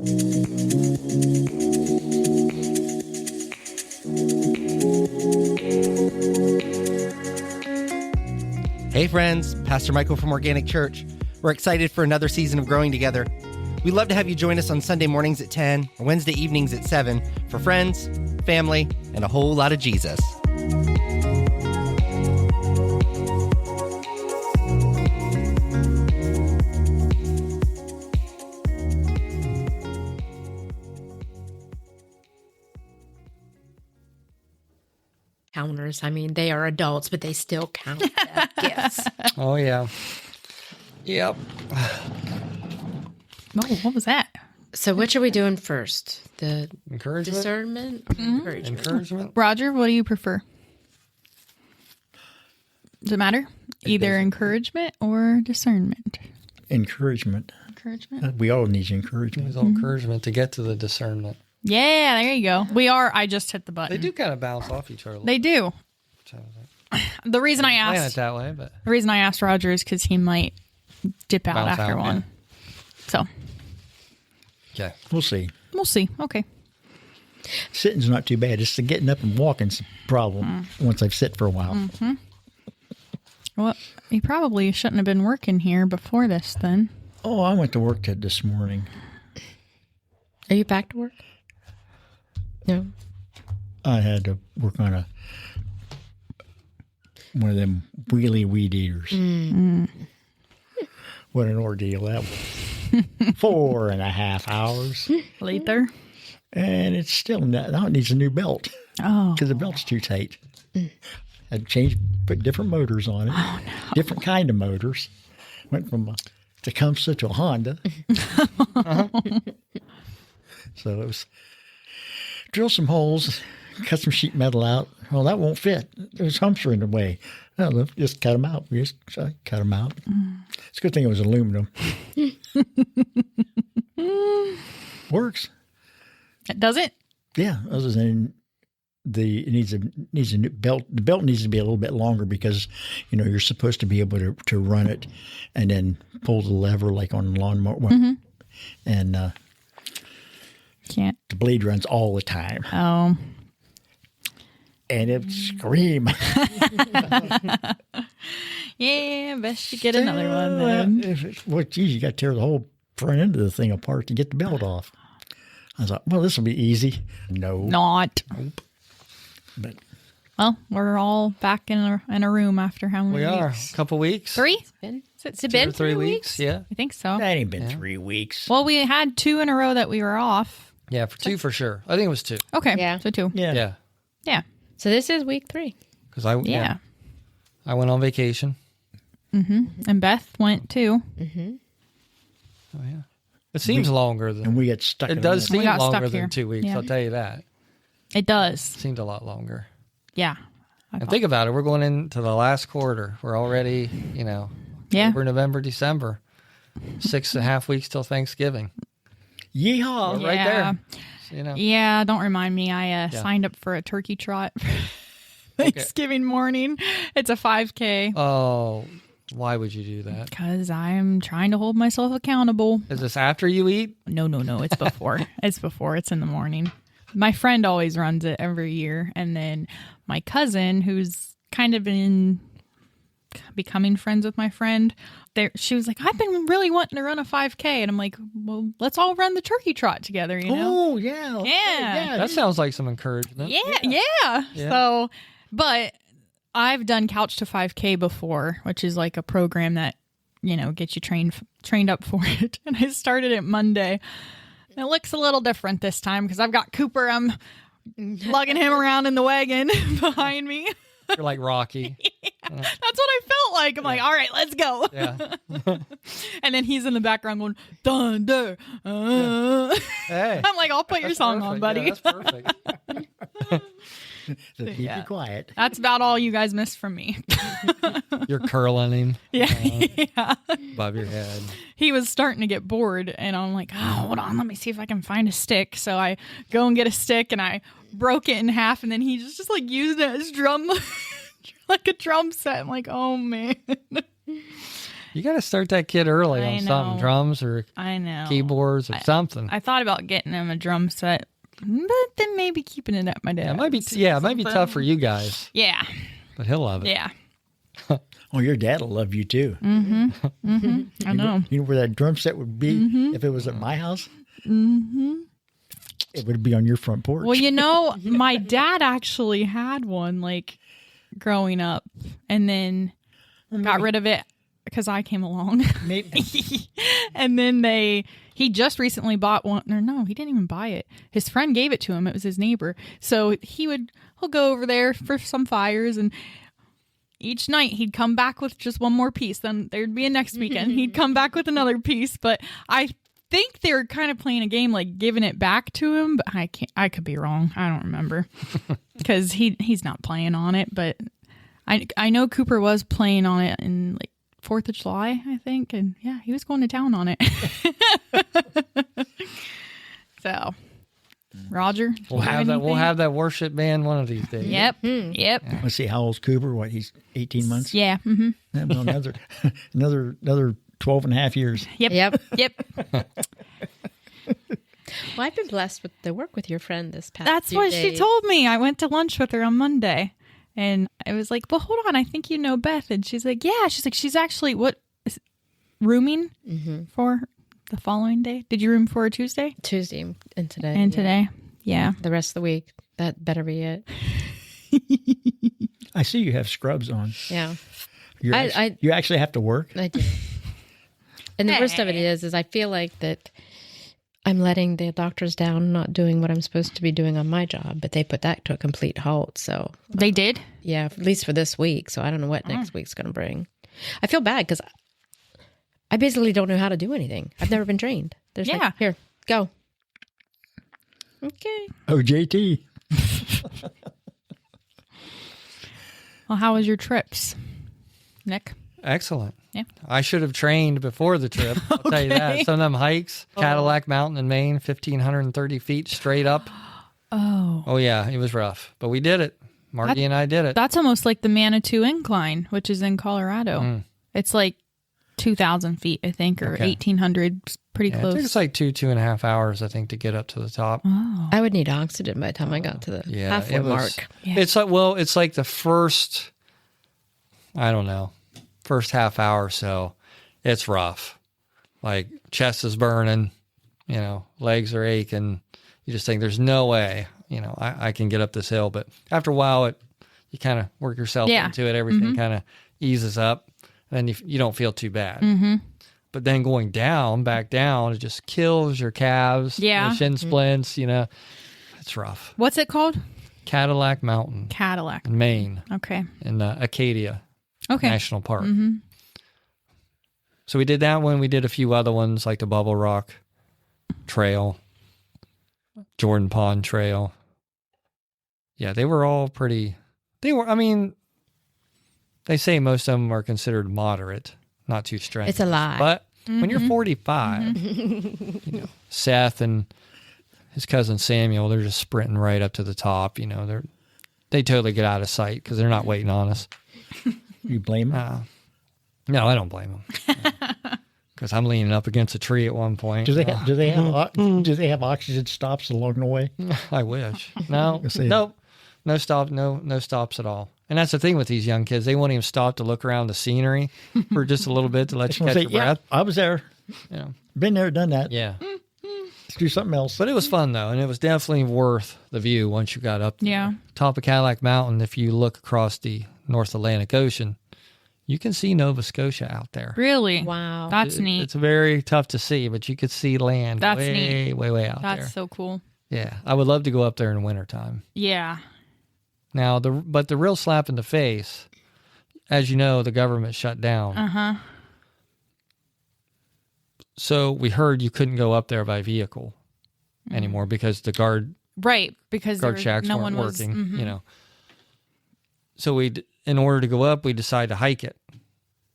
Hey friends, Pastor Michael from Organic Church. We're excited for another season of growing together. We'd love to have you join us on Sunday mornings at 10 or Wednesday evenings at 7 for friends, family, and a whole lot of Jesus. Counters. I mean, they are adults, but they still count as gifts. Oh, yeah. Yep. Oh, what was that? So which are we doing first? The Encouragement? discernment? Encouragement? Roger, what do you prefer? Does it matter? Either encouragement or discernment. Encouragement. Encouragement? We all need encouragement. It's all encouragement to get to the discernment. Yeah, there you go. I just hit the button. They do kind of bounce off each other. They do. The reason I Plan it asked that way, but the reason I asked Roger is because he might dip out Bounce after out, one. So okay. We'll see. we'll see. Okay. Sitting's not too bad. It's the getting up and walking's a problem once I've sit for a while. Mm-hmm. Well, you probably shouldn't have been working here before this then. Oh, I went to work this morning. Are you back to work? No. I had to work on one of them wheelie weed eaters. What an ordeal that was. 4.5 hours. Later. And it's still not, now it needs a new belt Oh. because the belt's too tight. Had to change, put different motors on it. Oh, no. Different kind of motors. Went from a Tecumseh to a Honda. So it was drill some holes, cut some sheet metal out. Well, that won't fit. There's humps in the way. Well, just cut them out. We just cut them out. It's a good thing it was aluminum. Works. Does it? Yeah. Other than it needs a new belt. The belt needs to be a little bit longer because you're supposed to be able to run it and then pull the lever like on a lawnmower. And Can't. the blade runs all the time. Oh. And it scream. Yeah, best you get another one then. Well, geez, you got to tear the whole front end of the thing apart to get the belt off. I thought, well, this will be easy. No. Not. Nope. But Well, we're all back in a room after how many We are. weeks? A couple weeks. 3? Has it been 3 3 weeks? Yeah. I think so. that ain't been 3 weeks. Well, we had 2 in a row that we were off. Yeah, for 2 for sure. I think it was 2. Okay. Yeah. So 2. Yeah. Yeah. Yeah. So this is week 3. Because I went on vacation. And Beth went too. Oh, yeah. It seems longer than... And we get stuck in It does the seem got longer stuck than here. 2 weeks, Yeah. I'll tell you that. It does. It seemed a lot longer. Yeah. And think about it. We're going into the last quarter. We're already, Yeah. October, November, December. 6.5 weeks till Thanksgiving. Yeehaw. We're right there. So, Yeah, don't remind me. I signed up for a turkey trot Thanksgiving morning. It's a 5K. Oh, why would you do that? Because I'm trying to hold myself accountable. Is this after you eat? No. It's before. It's before. It's in the morning. My friend always runs it every year. And then my cousin, who's kind of been becoming friends with my friend, she was like, I've been really wanting to run a 5K. And I'm like, well, let's all run the turkey trot together, Oh, yeah. Yeah. That sounds like some encouragement. Yeah. So, but I've done Couch to 5K before, which is like a program that, gets you trained up for it. And I started it Monday. It looks a little different this time because I've got Cooper. I'm lugging him around in the wagon behind me. You're like Rocky. That's what I felt like. I'm like, all right, let's go. Yeah. And then he's in the background going, thunder. Hey. I'm like, I'll put your song on, buddy. Yeah, that's perfect. So keep you quiet. That's about all you guys missed from me. You're curling him Yeah. above your head. He was starting to get bored, and I'm like, oh, hold on, let me see if I can find a stick. So I go and get a stick, and I broke it in half, and then he just like used it as drum, like a drum set. I'm like, oh man. You got to start that kid early I on something, know. drums or I know. keyboards or something. I thought about getting him a drum set, but then maybe keeping it at my dad's. It might be it might be tough for you guys, Yeah. but he'll love it. Yeah. Oh, your dad will love you too. I know. You know where that drum set would be if it was at my house? Mm-hmm. It would be on your front porch. Well, my dad actually had one like growing up and then got rid of it because I came along. Maybe. And then he just recently bought one. Or no, he didn't even buy it. His friend gave it to him. It was his neighbor. So he'll go over there for some fires, and each night he'd come back with just one more piece. Then there'd be a next weekend. He'd come back with another piece. But I think they were kind of playing a game like giving it back to him, but I could be wrong. I don't remember because he's not playing on it. But I know Cooper was playing on it in like 4th of July, I think, and yeah, he was going to town on it. So, Roger, We'll have that worship band one of these days. Yep. Yep. Let's see, how old's Cooper? What, he's 18 months? Yeah. Mm-hmm. Yeah, well, another 12 and a half years. Yep. Well, I've been blessed with the work with your friend this past That's few what days. she told me. I went to lunch with her on Monday, and I was like, "Well, hold on. I think you know Beth." And she's like, "Yeah." She's like, "She's actually rooming for the following day. Did you room for her Tuesday Tuesday and today. and yeah. today? Yeah. The rest of the week. That better be it. I see you have scrubs on. Yeah, You actually have to work? I do. And the worst of it is I feel like that I'm letting the doctors down, not doing what I'm supposed to be doing on my job, but they put that to a complete halt. So They did. yeah, at least for this week. So I don't know what next week's going to bring. I feel bad because I basically don't know how to do anything. I've never been trained. There's Yeah. like, here, go. Okay. Oh, JT. Well, how was your trips, Nick? Excellent. Yeah. I should have trained before the trip. I'll tell you that. Some of them hikes, Cadillac Mountain in Maine, 1,530 feet straight up. Oh, yeah, it was rough. But we did it. Margie and I did it. That's almost like the Manitou Incline, which is in Colorado. It's like 2,000 feet, I think, or 1,800. Pretty Yeah, it close. took us like 2.5 hours, I think, to get up to the top. I would need oxygen by the time I got to the halfway mark. Yeah. It's like the first, I don't know, first half hour or so. It's rough. Like chest is burning, legs are aching. You just think there's no way, I can get up this hill. But after a while, you kind of work yourself into it. Everything kind of eases up. And then you don't feel too bad. But then going back down, it just kills your calves, Yeah. your shin splints, it's rough. What's it called? Cadillac Mountain Cadillac. in Maine, Okay. in Acadia Okay. National Park. So we did that one. We did a few other ones like the Bubble Rock Trail, Jordan Pond Trail. Yeah, they were all pretty, they say most of them are considered moderate, not too strenuous. It's a lie. But when you're 45, Seth and his cousin Samuel, they're just sprinting right up to the top. They totally get out of sight because they're not waiting on us. You blame him? No, I don't blame them. Because I'm leaning up against a tree at one point. Do they have oxygen stops along the way? I wish. No, nope. No stops at all. And that's the thing with these young kids. They won't even stop to look around the scenery for just a little bit to let you catch your breath. I was there. Been there, done that. Yeah. Let's do something else. But it was fun, though, and it was definitely worth the view once you got up there. Yeah. Top of Cadillac Mountain, if you look across the North Atlantic Ocean, you can see Nova Scotia out there. Really? Wow. That's neat. It's very tough to see, but you could see land That's way, neat. way out there. That's so cool. Yeah. I would love to go up there in the wintertime. Yeah. Now, the real slap in the face, as you know, the government shut down. Uh-huh. So we heard you couldn't go up there by vehicle anymore because the guard Right, because shacks no weren't one was, working, So in order to go up, we decided to hike it.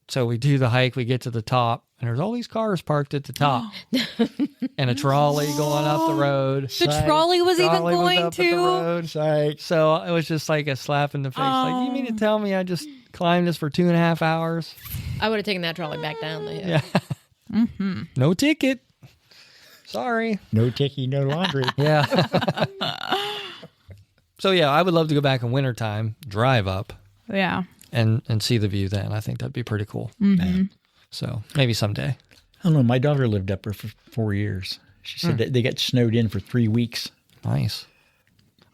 So we do the hike, we get to the top, and there's all these cars parked at the top, and a trolley going up the road. The trolley was even going up at the to. road. So it was just like a slap in the face. Like, you mean to tell me I just climbed this for 2.5 hours? I would have taken that trolley back down the hill. Yeah. No ticket. Sorry. No ticky, no laundry. Yeah. So yeah, I would love to go back in wintertime, drive up, Yeah. and see the view then. I think that'd be pretty cool. Mm-hmm. So maybe someday. I don't know. My daughter lived up there for 4 years. She said that they got snowed in for 3 weeks. Nice.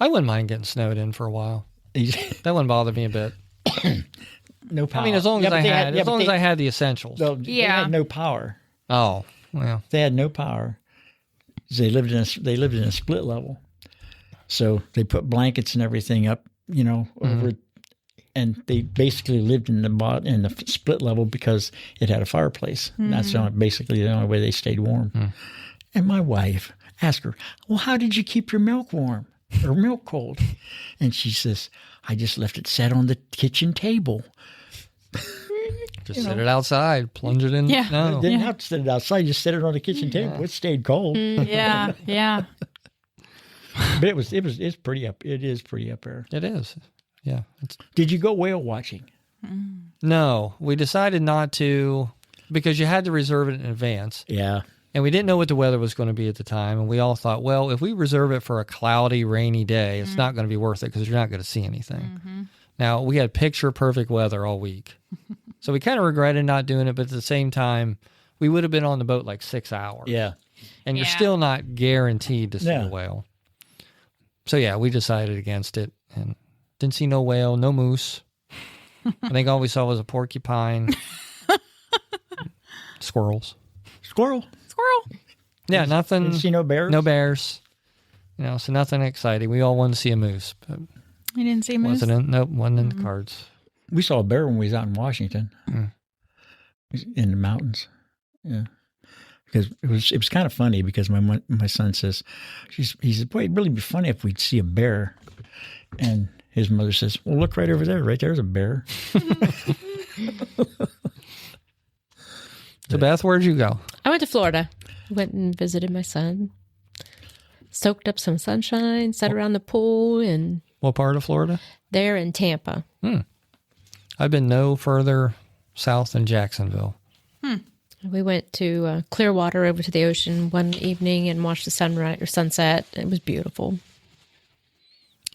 I wouldn't mind getting snowed in for a while. That wouldn't bother me a bit. No power. I mean, as long as I had the essentials. They had no power. Oh, well. They had no power. They lived in a split level, so they put blankets and everything up, over, and they basically lived in the split level because it had a fireplace. And that's basically the only way they stayed warm. And my wife asked her, "Well, how did you keep your milk warm or milk cold?" And she says, "I just left it set on the kitchen table." Just set it outside, plunge it in. Yeah. No. Didn't have to set it outside. Just set it on the kitchen table. It stayed cold. Yeah. Yeah. But it's pretty up. It is pretty up there. It is. Yeah. Did you go whale watching? No, we decided not to because you had to reserve it in advance. Yeah. And we didn't know what the weather was going to be at the time. And we all thought, well, if we reserve it for a cloudy, rainy day, it's not going to be worth it because you're not going to see anything. Now, we had picture perfect weather all week. So we kind of regretted not doing it. But at the same time, we would have been on the boat like 6 hours. Yeah. And you're still not guaranteed to see Yeah. a whale. So, yeah, we decided against it. And didn't see no whale, no moose. I think all we saw was a porcupine. Squirrels. Squirrel. Yeah, nothing. Didn't see no bears? No bears. So nothing exciting. We all wanted to see a moose, but You didn't see moose? wasn't in the cards. We saw a bear when we was out in Washington. In the mountains. Yeah. Because it was kind of funny because my son says, he said, "Boy, it'd really be funny if we'd see a bear." And his mother says, "Well, look right over there. Right there's a bear." So, Beth, where'd you go? I went to Florida. Went and visited my son. Soaked up some sunshine, sat around the pool, and What part of Florida? there in Tampa. I've been no further south than Jacksonville. We went to Clearwater over to the ocean one evening and watched the sunrise or sunset. It was beautiful.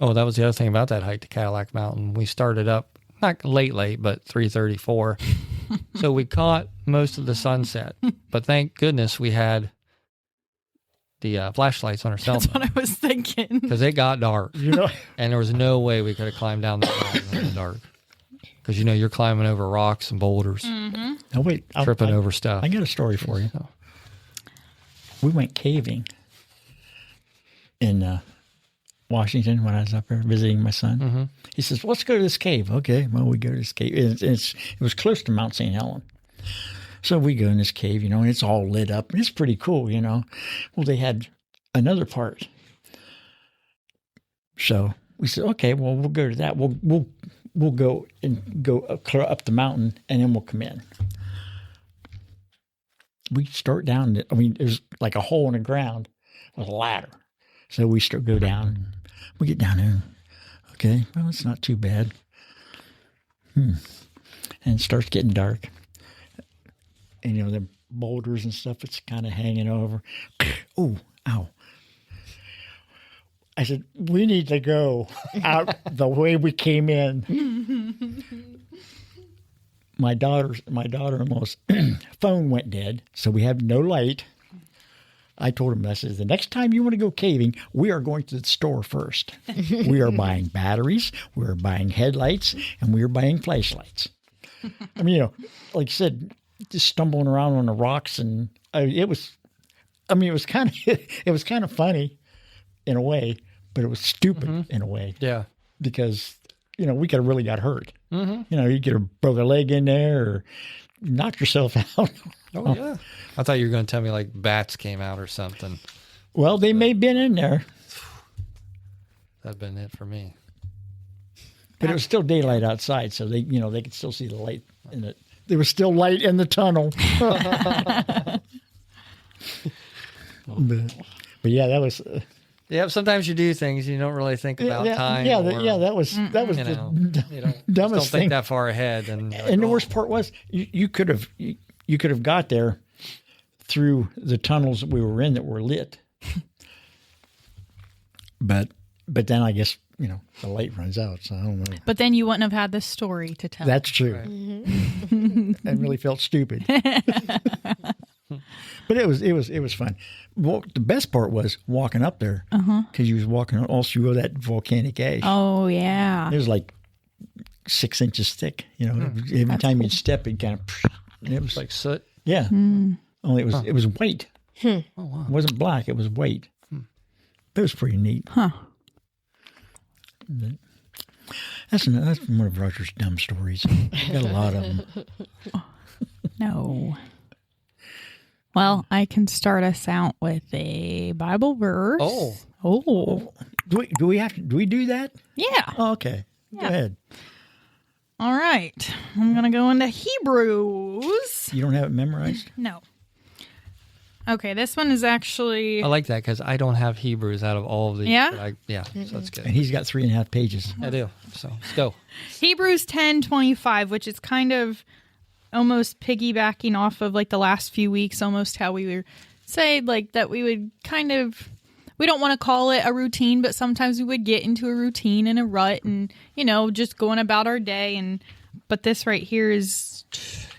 Oh, that was the other thing about that hike to Cadillac Mountain. We started up, not late, but 3:34. So we caught most of the sunset. But thank goodness we had the flashlights on our cell That's phone. what I was thinking. Because it got dark. You know, And there was no way we could have climbed down that mountain in the dark. Because, you're climbing over rocks and boulders, oh, wait. tripping over stuff. I got a story for you. We went caving in Washington when I was up there visiting my son. He says, "Let's go to this cave." Okay, well, we go to this cave. It was close to Mount St. Helen. So we go in this cave, and it's all lit up. And it's pretty cool, Well, they had another part. So we said, okay, well, we'll go to that. We'll go up the mountain, and then we'll come in. We start down. There's like a hole in the ground with a ladder. So we go down. We get down there. Okay, well, it's not too bad. And it starts getting dark. And, the boulders and stuff, it's kind of hanging over. Oh, ow. I said, "We need to go out the way we came in." My daughter-in-law's phone went dead, so we have no light. I told him, I said, "The next time you want to go caving, we are going to the store first. We are buying batteries, we are buying headlights, and we are buying flashlights." Like I said, just stumbling around on the rocks, and it was kind of funny in a way, but it was stupid in a way. Yeah. Because, we could have really got hurt. You could have broke a leg in there or knocked yourself out. Oh, yeah. I thought you were going to tell me like bats came out or something. Well, they may have been in there. That'd been it for me. But it was still daylight outside, so they could still see the light in it there was still light in the tunnel. but yeah, that was. Yeah, sometimes you do things you don't really think about time. Yeah, or, that was you the don't dumbest think thing. that far ahead. And And the worst part was you could have got there through the tunnels that we were in that were lit. But then I guess the light runs out, so I don't know. But then you wouldn't have had this story to tell. That's true. Right. I really felt stupid. But it was fun. Well, the best part was walking up there because you was walking all through that volcanic ash. Oh yeah, It was like 6 inches thick. Every time you'd step, it kind of. It was like soot. yeah. Only it was white. Oh wow! It wasn't black. It was white. It was pretty neat. Huh. But that's one of Roger's dumb stories. Got a lot of them. No. Well, I can start us out with a Bible verse. Oh. Do we do that? Yeah. Oh, okay. Go ahead. All right. I'm going to go into Hebrews. You don't have it memorized? No. Okay, this one is actually... I like that because I don't have Hebrews out of all of these. Yeah? So that's good. And he's got 3.5 pages. I do. So let's go. Hebrews 10:25, which is kind of almost piggybacking off of like the last few weeks, almost how we were saying like that we would kind of, we don't want to call it a routine, but sometimes we would get into a routine and a rut and, just going about our day. But this right here is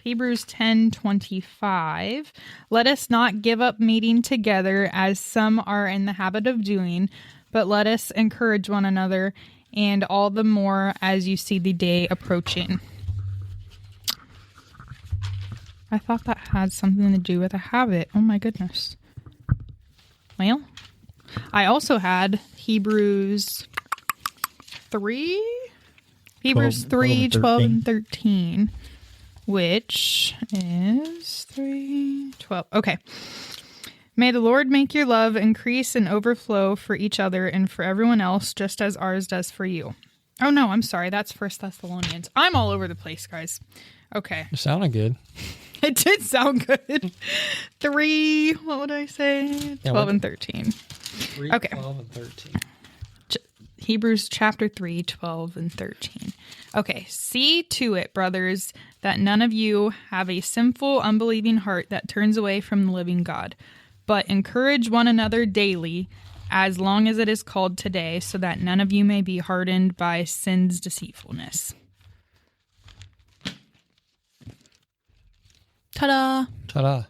Hebrews 10:25. Let us not give up meeting together as some are in the habit of doing, but let us encourage one another, and all the more as you see the day approaching. I thought that had something to do with a habit. Oh my goodness. Well, I also had Hebrews 3. Hebrews 3, 12, and 13. Which is 3:12. Okay. May the Lord make your love increase and overflow for each other and for everyone else, just as ours does for you. Oh, no, I'm sorry. That's 1 Thessalonians. I'm all over the place, guys. Okay. It sounded good. It did sound good. 3, what would I say? 12 and 13. 3, Okay. 12, and 13. Hebrews chapter 3, 12 and 13. Okay, see to it, brothers, that none of you have a sinful, unbelieving heart that turns away from the living God, but encourage one another daily, as long as it is called today, so that none of you may be hardened by sin's deceitfulness. Ta-da! Ta-da.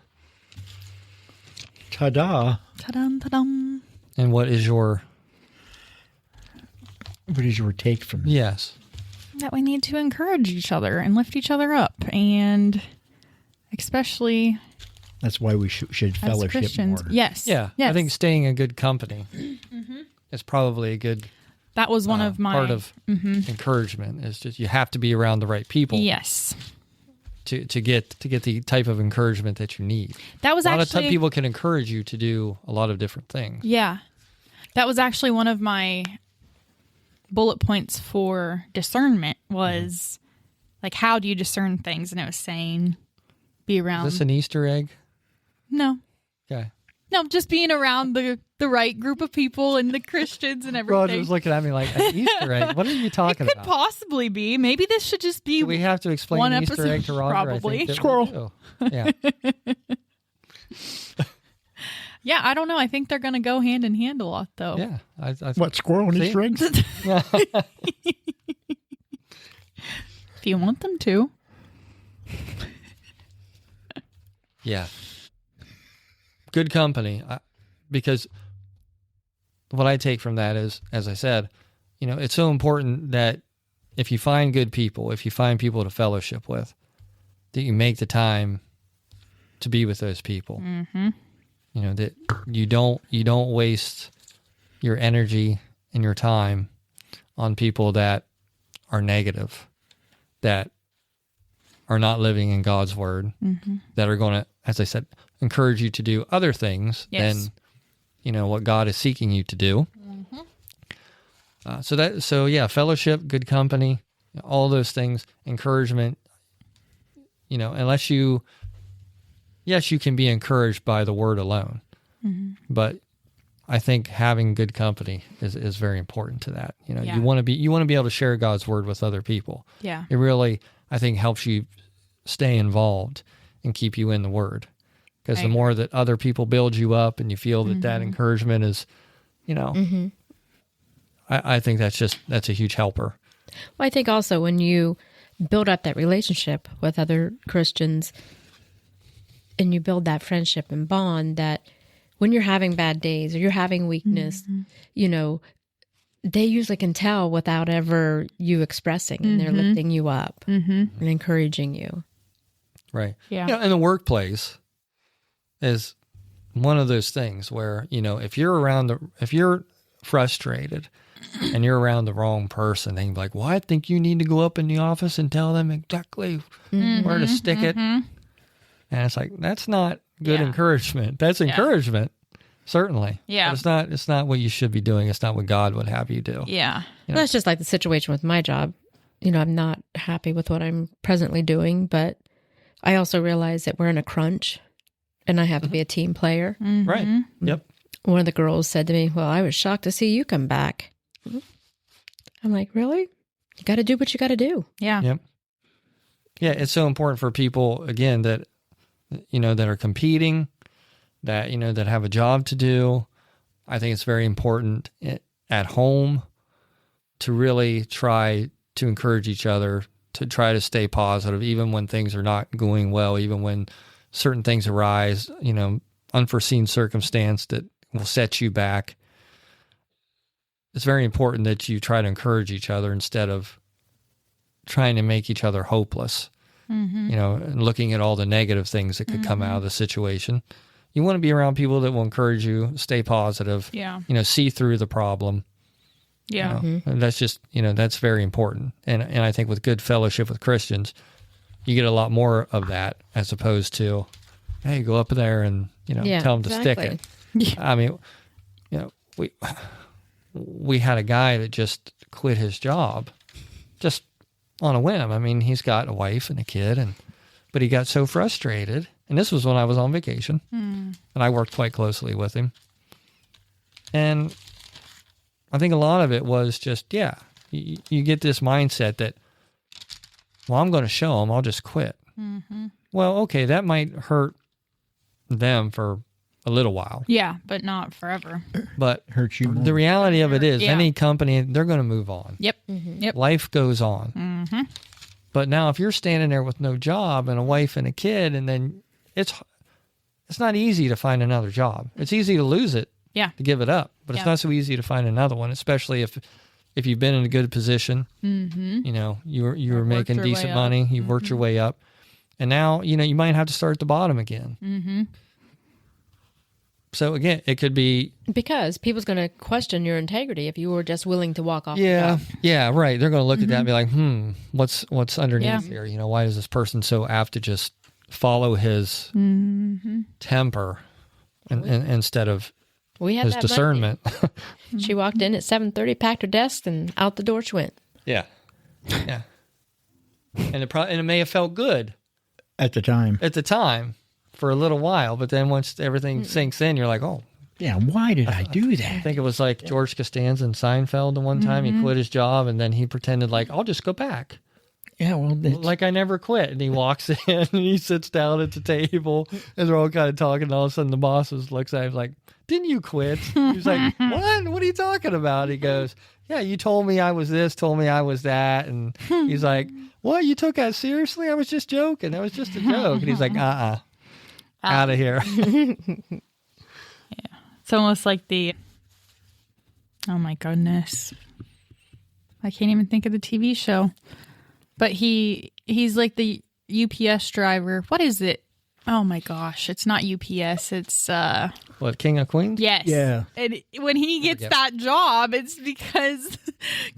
Ta-da. Ta-dum, ta-dum. And what is your... What is your take from this? Yes. That we need to encourage each other and lift each other up, and especially That's why we should as fellowship Christians. more. Yes. Yeah. Yes. I think staying in good company is probably a good that was one of my part of encouragement. Is just you have to be around the right people Yes. to get the type of encouragement that you need. That was A lot actually of people can encourage you to do a lot of different things. Yeah. That was actually one of my bullet points for discernment was like, how do you discern things? And it was saying be around. Is this an Easter egg? No, Okay. just being around the right group of people and the Christians and everything. Roger's looking at me like, an Easter egg? What are you talking Could about? possibly be. Maybe this should just be Do we have to explain one an Easter episode, egg to Roger? probably. I think that Squirrel. we do. Yeah. Yeah, I don't know. I think they're going to go hand in hand a lot, though. Yeah. I What, squirrel and See? Easter eggs? If you want them to. Yeah. Good company. Because what I take from that is, as I said, it's so important that if you find good people, if you find people to fellowship with, that you make the time to be with those people. Mm-hmm. That you don't waste your energy and your time on people that are negative, that are not living in God's word, that are going to, as I said, encourage you to do other things Yes. than, what God is seeking you to do. So fellowship, good company, all those things, encouragement. unless yes, you can be encouraged by the word alone, but I think having good company is very important to that. You want to be able to share God's word with other people. Yeah. It really, I think, helps you stay involved and keep you in the word. Because the more that other people build you up and you feel that encouragement is, I think that's a huge helper. Well, I think also when you build up that relationship with other Christians and you build that friendship and bond, that when you're having bad days or you're having weakness, they usually can tell without ever you expressing, and they're lifting you up and encouraging you. Right. Yeah. In the workplace is one of those things where, if you're frustrated and you're around the wrong person, they can be like, well, I think you need to go up in the office and tell them exactly where to stick it. And it's like, that's not good encouragement. That's encouragement, certainly. Yeah. But it's not what you should be doing. It's not what God would have you do. Yeah. Well, that's just like the situation with my job. I'm not happy with what I'm presently doing, but I also realize that we're in a crunch and I have to be a team player. Right. Yep. One of the girls said to me, well, I was shocked to see you come back. I'm like, really? You got to do what you got to do. Yeah. Yep. Yeah. It's so important for people, again, that, that are competing, that, that have a job to do. I think it's very important at home to really try to encourage each other, to try to stay positive, even when things are not going well, even when certain things arise, unforeseen circumstance that will set you back. It's very important that you try to encourage each other instead of trying to make each other hopeless, and looking at all the negative things that could come out of the situation. You want to be around people that will encourage you, stay positive, see through the problem. Yeah. And that's just, that's very important. And I think with good fellowship with Christians, you get a lot more of that as opposed to, hey, go up there and, tell them to stick it. I mean, we had a guy that just quit his job just on a whim. I mean, he's got a wife and a kid, but he got so frustrated. And this was when I was on vacation, and I worked quite closely with him. And I think a lot of it was just, you get this mindset that, well, I'm going to show them, I'll just quit. Well, okay, that might hurt them for a little while. Yeah, but not forever. But Hurts you more. the reality of it is, any company, they're going to move on. Yep. Yep. Life goes on. But now if you're standing there with no job and a wife and a kid, and then it's not easy to find another job. It's easy to lose it, to give it up, but it's not so easy to find another one, especially if you've been in a good position, you were making decent money, you've worked your way up, and now, you might have to start at the bottom again. So again, it could be because people's going to question your integrity if you were just willing to walk off. Yeah, right. They're going to look at that and be like, what's underneath here? Why is this person so apt to just follow his temper instead of we had his that discernment? She walked in at 7:30, packed her desk, and out the door she went. Yeah. And it may have felt good At the time. For a little while, but then once everything sinks in, you're like, oh. Yeah, why did I do that? I think it was like George Costanza in Seinfeld the one time. He quit his job, and then he pretended like, I'll just go back. Yeah, well, Like I never quit. And he walks in and he sits down at the table, and they're all kind of talking, and all of a sudden the boss looks at him like, didn't you quit? He's like, what? What are you talking about? He goes, yeah, you told me I was this, told me I was that. And he's like, what? You took that seriously? I was just joking. That was just a joke. And he's like, out of here. It's almost like oh my goodness, I can't even think of the TV show, but he's like the UPS driver. What is it? Oh my gosh, it's not UPS. It's What, King of Queens? yes. Yeah. And when he gets that job, it's because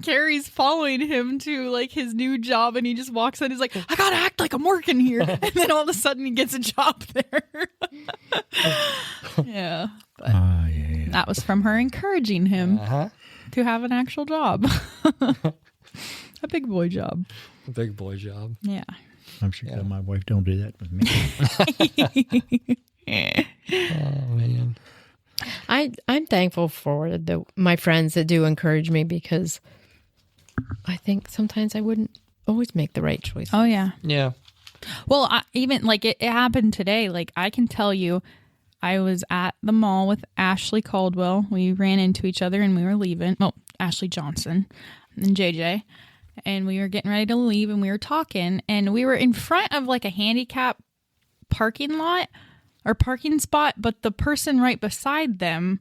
Carrie's following him to like his new job, and he just walks in. He's like, I gotta act like I'm working here, and then all of a sudden he gets a job there. Yeah, but that was from her encouraging him to have an actual job, a big boy job. A big boy job. Yeah. I'm sure my wife don't do that with me. Oh man. I'm thankful for my friends that do encourage me, because I think sometimes I wouldn't always make the right choice. Oh, yeah. Yeah. Well, even like it happened today. Like I can tell you, I was at the mall with Ashley Caldwell. We ran into each other and we were leaving. Well, Ashley Johnson and JJ. And we were getting ready to leave and we were talking. And we were in front of like a handicap parking lot or parking spot. But the person right beside them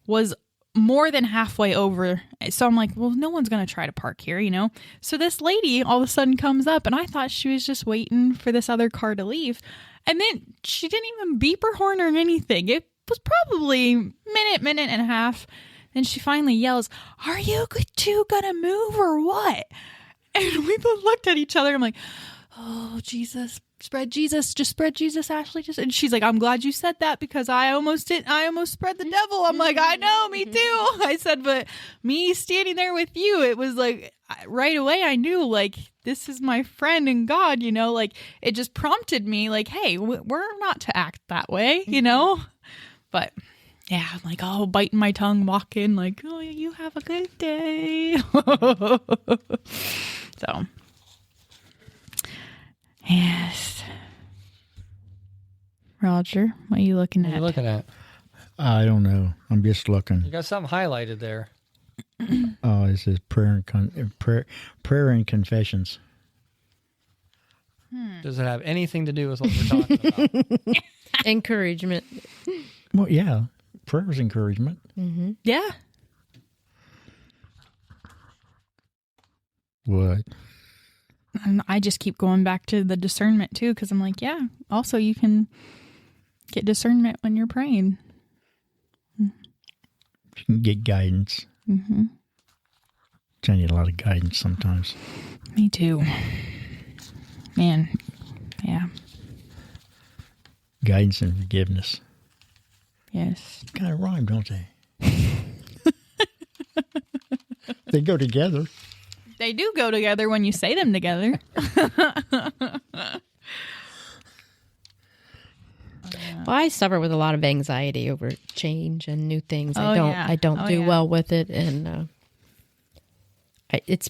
was more than halfway over. So I'm like, well, no one's going to try to park here, you know? So this lady all of a sudden comes up and I thought she was just waiting for this other car to leave. And then she didn't even beep her horn or anything. It was probably minute and a half. And she finally yells, "Are you two gonna move or what?" And we both looked at each other. I'm like, oh, Jesus, spread Jesus, just spread Jesus, Ashley. And she's like, "I'm glad you said that because I almost spread the devil." I'm like, I know, me too. I said, but me standing there with you, it was like right away I knew like this is my friend and God, you know, like it just prompted me like, hey, we're not to act that way, you know? But yeah, I'm like, oh, biting my tongue, walking like, oh, you have a good day. So, yes. Roger, what are you looking What are at? you looking at? I don't know. I'm just You looking. got something highlighted there. Oh, it says prayer and confessions. Does it have anything to do with what we're talking about? Encouragement. Well, yeah, prayer is encouragement. Mm-hmm. Yeah. What? And I just keep going back to the discernment too, because I'm like, yeah, also you can get discernment when you're praying. You can get guidance. Mm-hmm. I need a lot of guidance sometimes. Me too. Man, yeah. Guidance and forgiveness. Yes. Kind of rhyme, don't they? They go together. They do go together when you say them together. Well, I suffer with a lot of anxiety over change and new things. Oh, I don't do yeah. well with it, and it's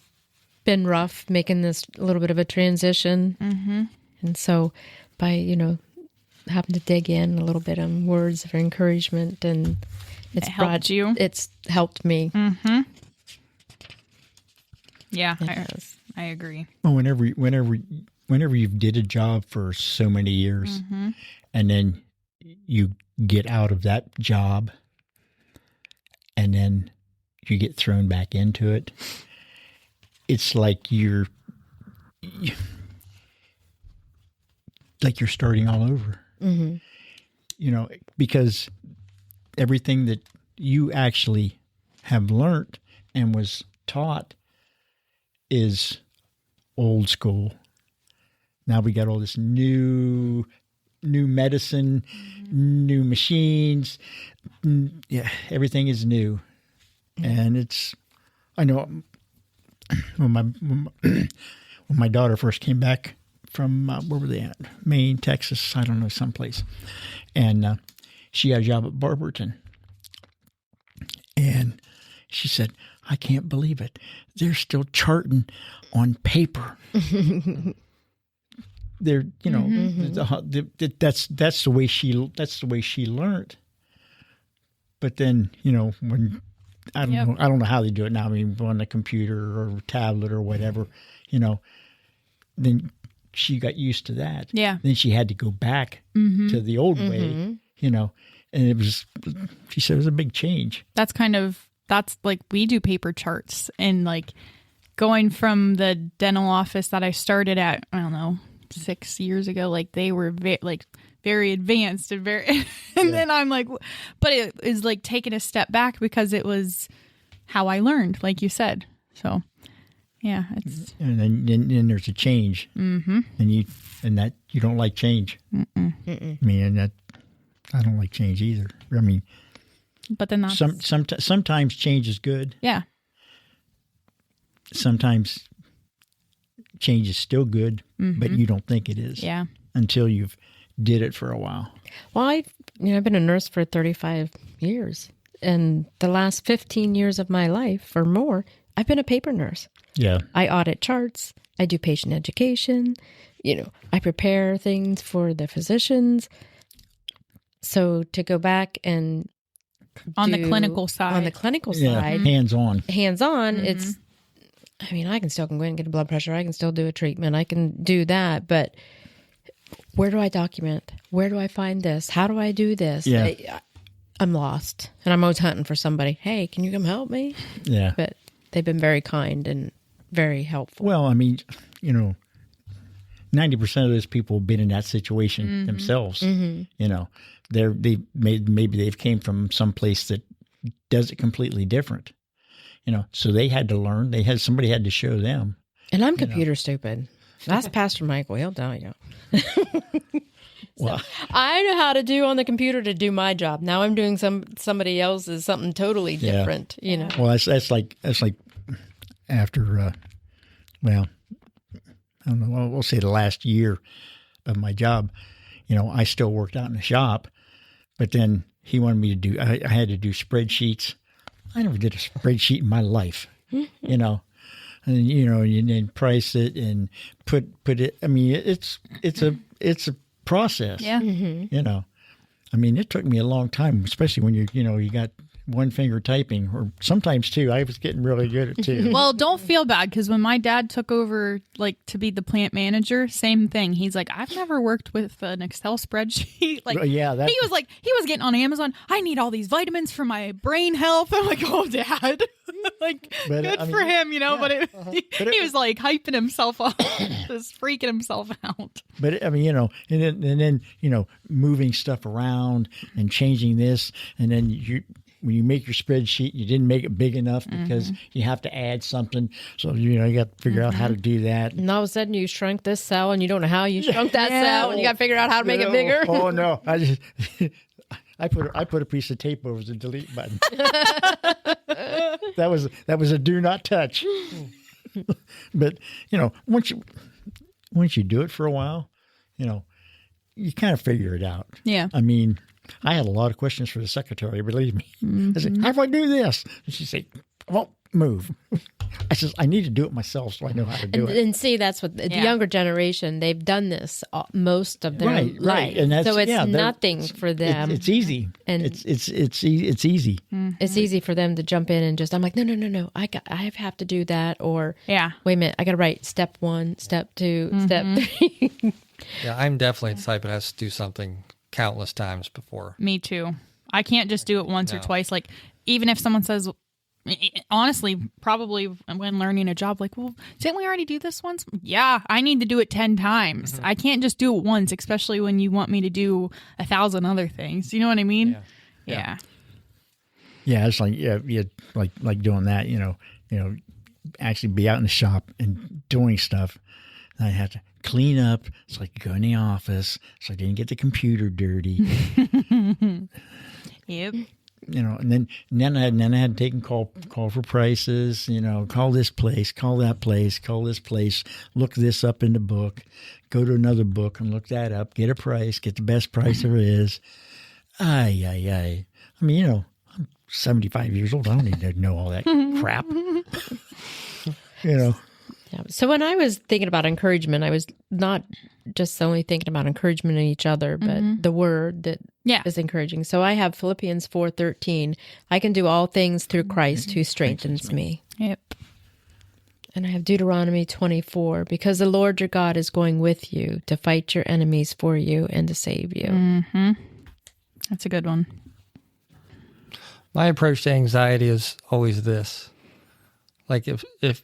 been rough making this a little bit of a transition. Mm-hmm. And so, by having to dig in a little bit on words of encouragement, and It helped you? It's helped me. Mm-hmm. Yeah, It has. I agree. Well, whenever you've did a job for so many years, and then you get out of that job, and then you get thrown back into it, it's like you're starting all over. Mm-hmm. Because everything that you actually have learned and was taught is old school. Now we got all this new medicine, new machines. Yeah, everything is new. And I know when my daughter first came back from, where were they at? Maine, Texas, I don't know, someplace. And she had a job at Barberton. And she said, "I can't believe it. They're still charting on paper." They're, that's the way she learned. But then, when I don't know how they do it now. I mean, on the computer or tablet or whatever, then she got used to that. Yeah. Then she had to go back to the old way, and she said it was a big change. That's like we do paper charts, and like going from the dental office that I started at, I don't know, 6 years ago, like they were very advanced and then I'm like, but it is like taking a step back because it was how I learned, like you said. So yeah, it's and then there's a change, and that you don't like change. I mean, I don't like change either. I mean, but then that's sometimes change is good. Yeah. Sometimes change is still good, but you don't think it is. Yeah. Until you've did it for a while. Well, I've been a nurse for 35 years, and the last 15 years of my life or more, I've been a paper nurse. Yeah. I audit charts. I do patient education. I prepare things for the physicians. So to go back and on the clinical side, hands-on, it's, I can still go in and get a blood pressure. I can still do a treatment. I can do that. But where do I document? Where do I find this? How do I do this? Yeah. I'm lost. And I'm always hunting for somebody. Hey, can you come help me? Yeah. But they've been very kind and very helpful. Well, 90% of those people have been in that situation themselves. Maybe they've came from some place that does it completely different. So they had to learn. Somebody had to show them. And I'm computer stupid. That's Pastor Michael. He'll tell you. Well, I know how to do on the computer to do my job. Now I'm doing somebody else's something totally different. Well, that's like after. I don't know. We'll say the last year of my job. I still worked out in the shop, but then he wanted me to do. I had to do spreadsheets. I never did a spreadsheet in my life. And then price it and put it. It's a process. Yeah. It took me a long time, especially when you got one finger typing, or sometimes two. I was getting really good at two. Well, don't feel bad, because when my dad took over, to be the plant manager, same thing. He's like, I've never worked with an Excel spreadsheet. He was getting on Amazon. I need all these vitamins for my brain health. I'm like, oh, Dad, good for him, But he was hyping himself up, just freaking himself out. But and then moving stuff around and changing this, and then when you make your spreadsheet, you didn't make it big enough because you have to add something. So, you got to figure out how to do that. And all of a sudden you shrunk this cell and you don't know how you shrunk that cell, and you got to figure out how to make it bigger. Oh, no. I put a piece of tape over the delete button. That was a do not touch. But, once you do it for a while, you kind of figure it out. Yeah. I had a lot of questions for the secretary, believe me. I said, how do I do this? And she said, well, move. I said, I need to do it myself so I know how to do it. And see, that's what the younger generation, they've done this most of their life. Right. And that's, so it's nothing for them. It's easy. And it's easy. It's easy for them to jump in and just, I'm like, no. I have to do that. Or, wait a minute, I got to write step 1, step 2, step 3. Yeah, I'm definitely the type that has to do something countless times before. Me too. I can't just do it once or twice. Even if someone says, honestly, probably when learning a job, well, didn't we already do this once? Yeah, I need to do it 10 times. I can't just do it once, especially when you want me to do 1,000 other things. You know what I mean? Yeah. It's like doing that, actually be out in the shop and doing stuff. And I have to clean up. It's like go in the office, so I didn't get the computer dirty. Yep. And then I had to take call for prices. Call this place, call that place, call this place. Look this up in the book. Go to another book and look that up. Get a price. Get the best price there is. I'm 75 years old. I don't need to know all that crap. Yeah. So when I was thinking about encouragement, I was not just only thinking about encouragement in each other, but the word that is encouraging. So I have Philippians 4:13. I can do all things through Christ who strengthens me. Yep. And I have Deuteronomy 24. Because the Lord your God is going with you to fight your enemies for you and to save you. That's a good one. My approach to anxiety is always this. If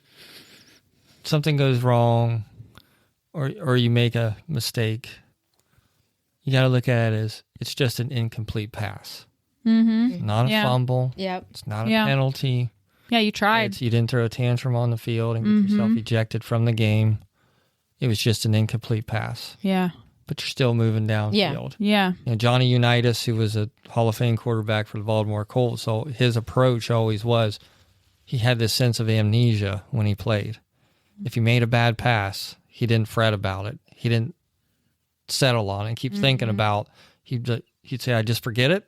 something goes wrong or you make a mistake, you got to look at it as it's just an incomplete pass. It's not a fumble. Yep. It's not a penalty. Yeah, you tried. You didn't throw a tantrum on the field and get yourself ejected from the game. It was just an incomplete pass. Yeah. But you're still moving downfield. Yeah. Johnny Unitas, who was a Hall of Fame quarterback for the Baltimore Colts, so his approach always was he had this sense of amnesia when he played. If he made a bad pass, he didn't fret about it. He didn't settle on it and keep thinking about, he'd say, I just forget it,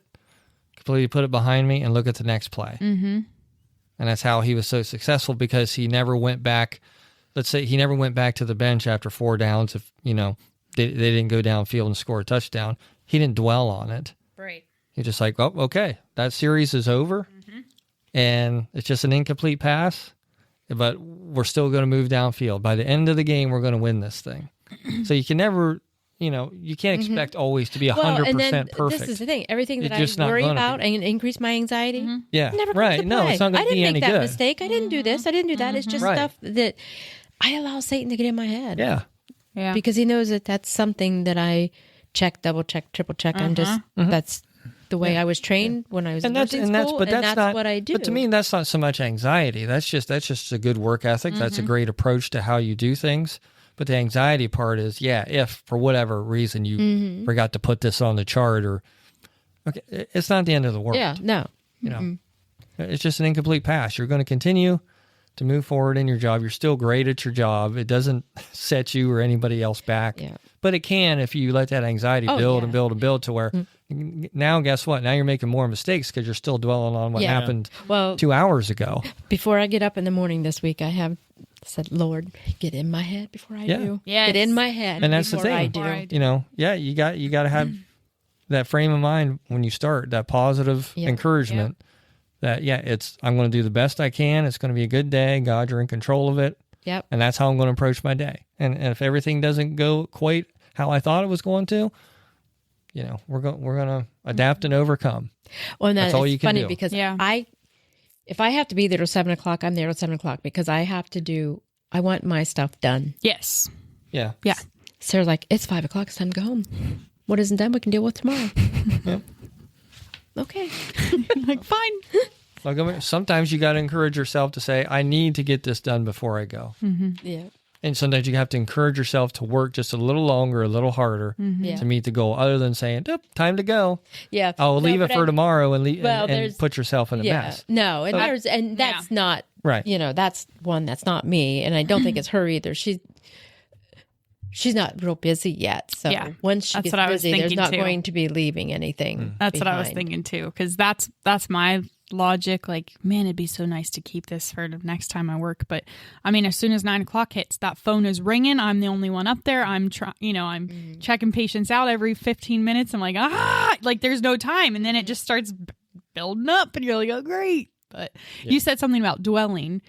completely put it behind me and look at the next play. And that's how he was so successful, because he never went back. Let's say he never went back to the bench after 4 downs. If, they didn't go downfield and score a touchdown, he didn't dwell on it. Right. He's just like, oh, okay, that series is over and it's just an incomplete pass, but we're still going to move downfield. By the end of the game, we're going to win this thing. So you can never, you can't expect always to be 100% perfect. This is the thing. Everything that It's just I not worry gonna about be. and increase my anxiety, Yeah, never comes right. to No, play. it's not going I to be didn't any make that good. mistake. I didn't do this. I didn't do that. It's just Right. stuff that I allow Satan to get in my head. Yeah. Yeah. Because he knows that that's something that I check, double check, triple check. I'm just, that's the way I was trained when I was in nursing school, and that's not what I do. But to me, that's not so much anxiety. That's just a good work ethic. That's a great approach to how you do things. But the anxiety part is, if for whatever reason you forgot to put this on the chart, or it's not the end of the world. Yeah, no. It's just an incomplete pass. You're going to continue to move forward in your job. You're still great at your job. It doesn't set you or anybody else back. Yeah. But it can if you let that anxiety build and build and build to where now, guess what? Now you're making more mistakes because you're still dwelling on what happened 2 hours ago. Before I get up in the morning this week, I have said, Lord, get in my head before I do. Yes. Get in my head And that's the before thing. I do. You got to have that frame of mind when you start, that positive encouragement that, I'm going to do the best I can. It's going to be a good day. God, you're in control of it. Yep. And that's how I'm going to approach my day. And if everything doesn't go quite how I thought it was going to, we're going to adapt and overcome. Well, and that's all you can funny do. Because if I have to be there till 7:00, I'm there till 7:00 because I want my stuff done. Yes. Yeah. Yeah. Sarah's like, it's 5:00. It's time to go home. What isn't done, we can deal with tomorrow. Yep. Okay. Like, fine. Like, sometimes you got to encourage yourself to say, I need to get this done before I go. Yeah. And sometimes you have to encourage yourself to work just a little longer, a little harder Yeah. to meet the goal, other than saying, time to go. Yeah. I'll leave it for tomorrow and there's- put yourself in a mess. No, and that's not Right. That's one that's not me, and I don't think it's her either. She's not real busy yet, so once she That's gets what I was busy, there's thinking, not too. going to be leaving anything. That's what I was behind. thinking too, because that's my logic. Like, man, it'd be so nice to keep this for the next time I work. But I mean, as soon as 9:00 hits, that phone is ringing. I'm the only one up there. I'm I'm checking patients out every 15 minutes. I'm like, like there's no time, and then it just starts building up, and you're like, oh, great. But you said something about dwelling.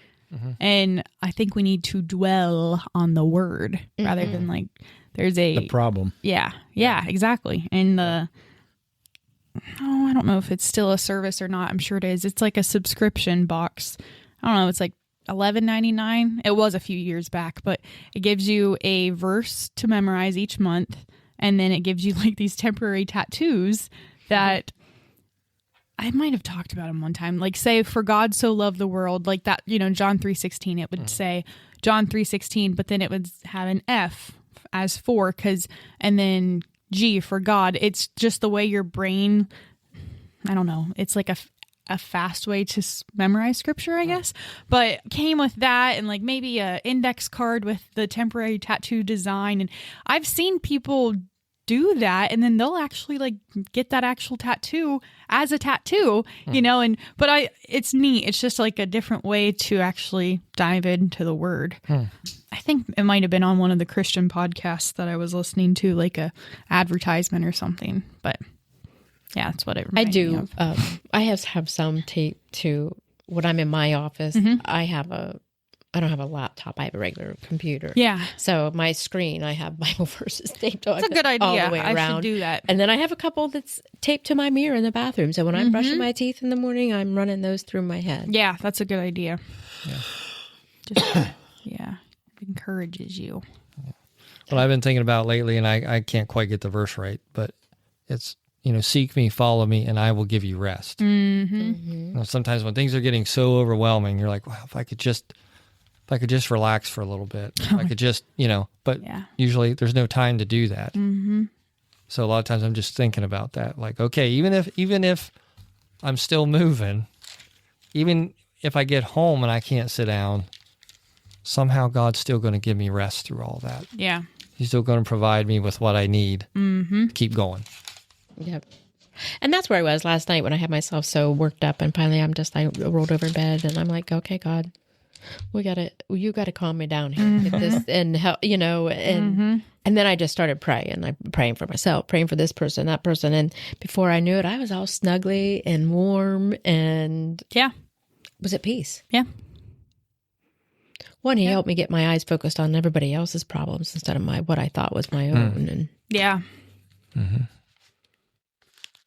And I think we need to dwell on the word rather than like there's The problem. Yeah, exactly. And I don't know if it's still a service or not. I'm sure it is. It's like a subscription box. I don't know. It's like $11.99. It was a few years back, but it gives you a verse to memorize each month, and then it gives you like these temporary tattoos that. I might have talked about them one time. Like, say, for God so loved the world, like that, John 3:16, it would say John 3:16, but then it would have an F as for, and then G for God. It's just the way your brain, I don't know, it's like a fast way to memorize scripture, I guess. But came with that and like maybe a index card with the temporary tattoo design. And I've seen people do that, and then they'll actually like get that actual tattoo as a tattoo, but it's neat. It's just like a different way to actually dive into the word. I think it might have been on one of the Christian podcasts that I was listening to, like a advertisement or something, but yeah, that's what it reminded me of. I have some tape to when I'm in my office. I don't have a laptop. I have a regular computer. Yeah. So my screen, I have Bible verses taped on. That's a good idea. All the way around. I should do that. And then I have a couple that's taped to my mirror in the bathroom. So when I'm brushing my teeth in the morning, I'm running those through my head. Yeah, that's a good idea. Yeah. Just, encourages you. What I've been thinking about lately, and I can't quite get the verse right, but it's, seek me, follow me, and I will give you rest. Sometimes when things are getting so overwhelming, you're like, well, if I could just relax for a little bit, if I could just, but usually there's no time to do that. So a lot of times I'm just thinking about that. Like, okay, even if I'm still moving, even if I get home and I can't sit down, somehow God's still going to give me rest through all that. Yeah. He's still going to provide me with what I need to keep going. Yep. And that's where I was last night when I had myself so worked up, and finally I rolled over in bed and I'm like, okay, God, you got to calm me down here. Get this and help, and then I just started praying. I'm praying for myself, praying for this person, that person. And before I knew it, I was all snuggly and warm and was at peace. Yeah. One, he helped me get my eyes focused on everybody else's problems instead of what I thought was my own. And yeah.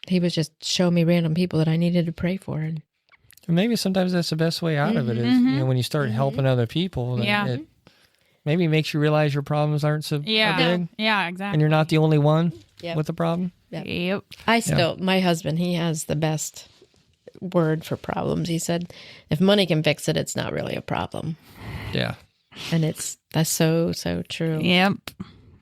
he was just showing me random people that I needed to pray for. And Maybe sometimes that's the best way out of it is, when you start helping other people, then it maybe makes you realize your problems aren't so big. Yeah, exactly. And you're not the only one with the problem. Yep. My husband, he has the best word for problems. He said, if money can fix it, it's not really a problem. Yeah. And that's so true. Yep.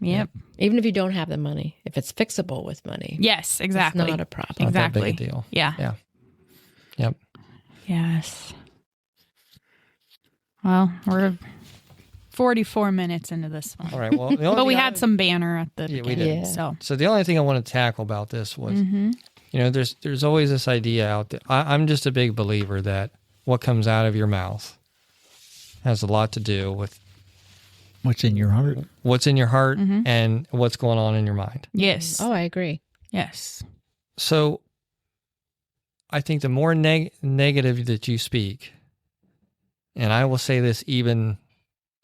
Even if you don't have the money, if it's fixable with money. Yes, exactly. It's not a problem. Not that Exactly. big a deal. Yeah. Yep. Yes. Well, we're 44 minutes into this one. All right. Well, But we had some banner at the we beginning. did. So the only thing I want to tackle about this was, there's always this idea out there. I'm just a big believer that what comes out of your mouth has a lot to do with What's in your heart? what's in your heart and what's going on in your mind. Yes. Oh, I agree. Yes. So I think the more negative that you speak, and I will say this even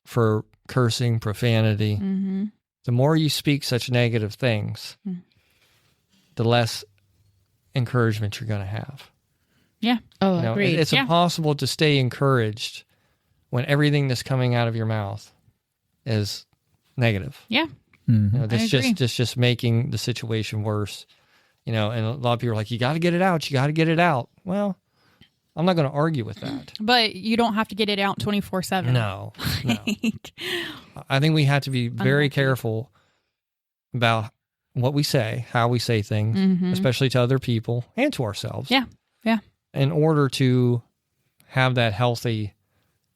for cursing, profanity, the more you speak such negative things, the less encouragement you're going to have. Yeah. Oh, agreed. It's impossible to stay encouraged when everything that's coming out of your mouth is negative. Yeah. That's I agree. just making the situation worse. And a lot of people are like, you got to get it out. You got to get it out. Well, I'm not going to argue with that. But you don't have to get it out 24/7. No. I think we have to be very careful about what we say, how we say things, especially to other people and to ourselves. Yeah. Yeah. In order to have that healthy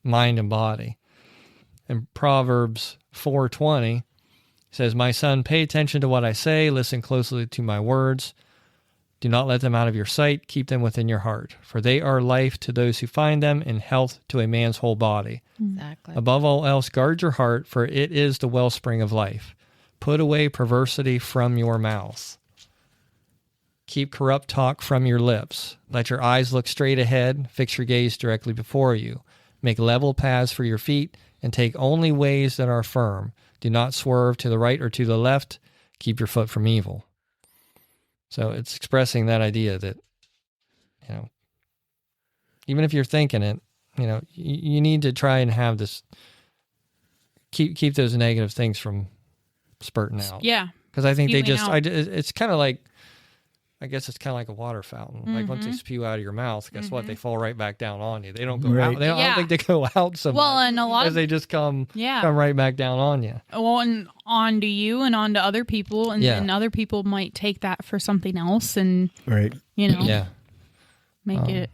mind and body. In Proverbs 4:20 says, my son, pay attention to what I say. Listen closely to my words. Do not let them out of your sight. Keep them within your heart. For they are life to those who find them and health to a man's whole body. Exactly. Above all else, guard your heart, for it is the wellspring of life. Put away perversity from your mouth. Keep corrupt talk from your lips. Let your eyes look straight ahead. Fix your gaze directly before you. Make level paths for your feet, and take only ways that are firm. Do not swerve to the right or to the left. Keep your foot from evil. So it's expressing that idea that, even if you're thinking it, you need to try and have this, keep those negative things from spurting out. Yeah. Because I think Spewing out. it's kind of like, I guess it's kind of like a water fountain. Like once they spew out of your mouth, guess what? They fall right back down on you. They don't go out. I don't think they go out so Well, much. and a lot As of they just come right back down on you. Well, and on to you and on to other people, and, and other people might take that for something else, and Right. make it.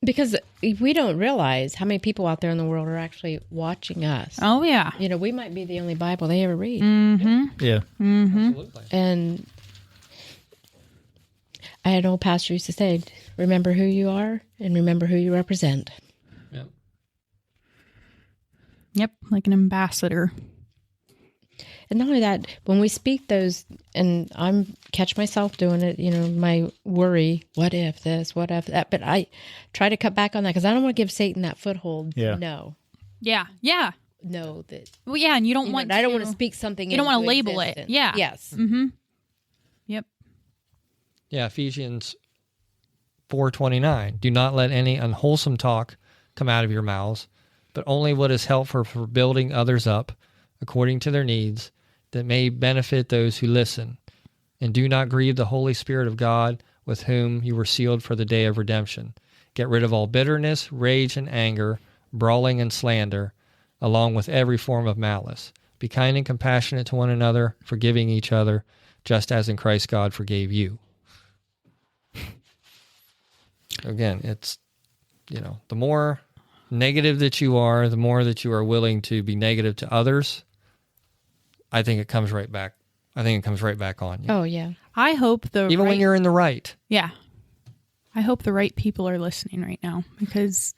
Because we don't realize how many people out there in the world are actually watching us. Oh yeah. We might be the only Bible they ever read. Yeah. Absolutely. And I had an old pastor used to say, remember who you are and remember who you represent. Yep, like an ambassador. And not only that, when we speak those, and I'm catch myself doing it, my worry, what if this, what if that, but I try to cut back on that because I don't want to give Satan that foothold. Yeah. No. Yeah. No, that. Well, yeah, and you don't want. I don't want to speak something. You don't want to into label existence. it. Yeah. Yes. Yep. Yeah, Ephesians 4:29. Do not let any unwholesome talk come out of your mouths, but only what is helpful for building others up according to their needs, that may benefit those who listen. And do not grieve the Holy Spirit of God, with whom you were sealed for the day of redemption. Get rid of all bitterness, rage, and anger, brawling and slander, along with every form of malice. Be kind and compassionate to one another, forgiving each other, just as in Christ God forgave you. Again, it's, the more negative that you are, the more that you are willing to be negative to others, I think it comes right back. I think it comes right back on you. Oh, yeah. I hope Even when you're in the right. Yeah. I hope the right people are listening right now because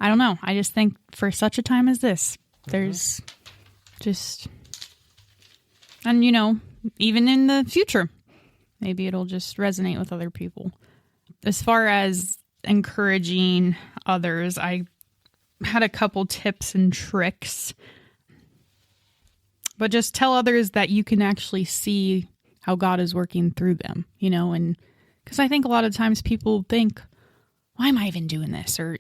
I don't know. I just think for such a time as this, there's just, and even in the future, maybe it'll just resonate with other people. As far as encouraging others, I had a couple tips and tricks. But just tell others that you can actually see how God is working through them, and because I think a lot of times people think, why am I even doing this? Or,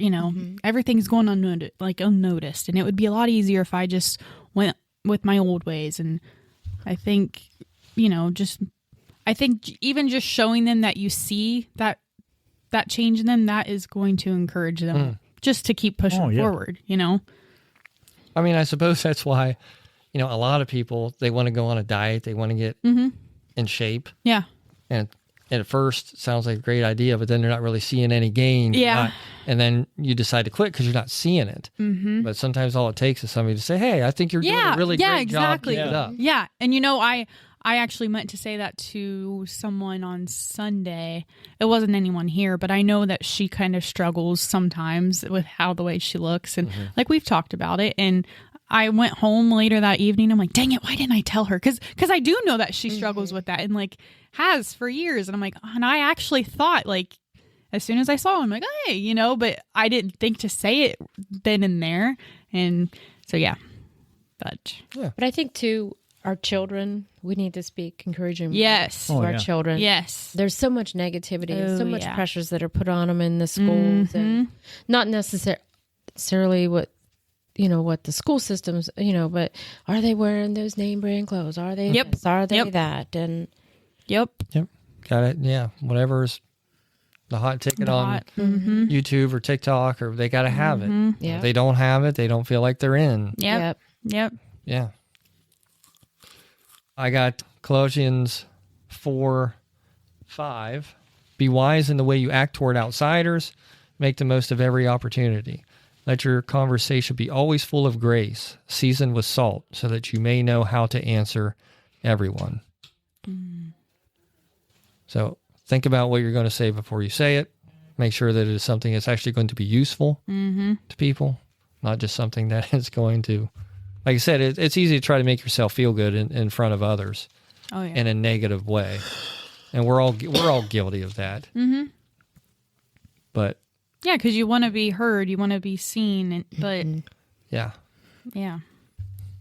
everything's going unnoticed. And it would be a lot easier if I just went with my old ways. And I think, even just showing them that you see that change in them, that is going to encourage them just to keep pushing forward, I mean, I suppose that's why, a lot of people, they want to go on a diet. They want to get in shape. Yeah. And at first, it sounds like a great idea, but then they're not really seeing any gain. Yeah. And then you decide to quit because you're not seeing it. Mm-hmm. But sometimes all it takes is somebody to say, hey, I think you're doing a really great job. Keep it up. Yeah. And I actually meant to say that to someone on Sunday. It wasn't anyone here, but I know that she kind of struggles sometimes with the way she looks. And we've talked about it. And I went home later that evening. I'm like, dang it, why didn't I tell her? Because I do know that she struggles with that and has for years. And I'm like, and I actually thought as soon as I saw her, I'm like, hey, but I didn't think to say it then and there. And so, yeah. But I think too, our children, we need to speak encouraging yes to our children. Yes. There's so much negativity and so much pressures that are put on them in the schools and not necessarily what the school systems, but are they wearing those name brand clothes? Are they this? Are they that? And Yep. Got it. Yeah. Whatever's the hot ticket on YouTube or TikTok, or they got to have it. Yeah. If they don't have it, they don't feel like they're in. Yep. Yeah. I got Colossians 4:5. Be wise in the way you act toward outsiders. Make the most of every opportunity. Let your conversation be always full of grace, seasoned with salt, so that you may know how to answer everyone. So think about what you're going to say before you say it. Make sure that it is something that's actually going to be useful to people, not just something that is going to, like I said, it's easy to try to make yourself feel good in front of others in a negative way. And we're all guilty of that. But yeah, because you want to be heard, you want to be seen, but yeah.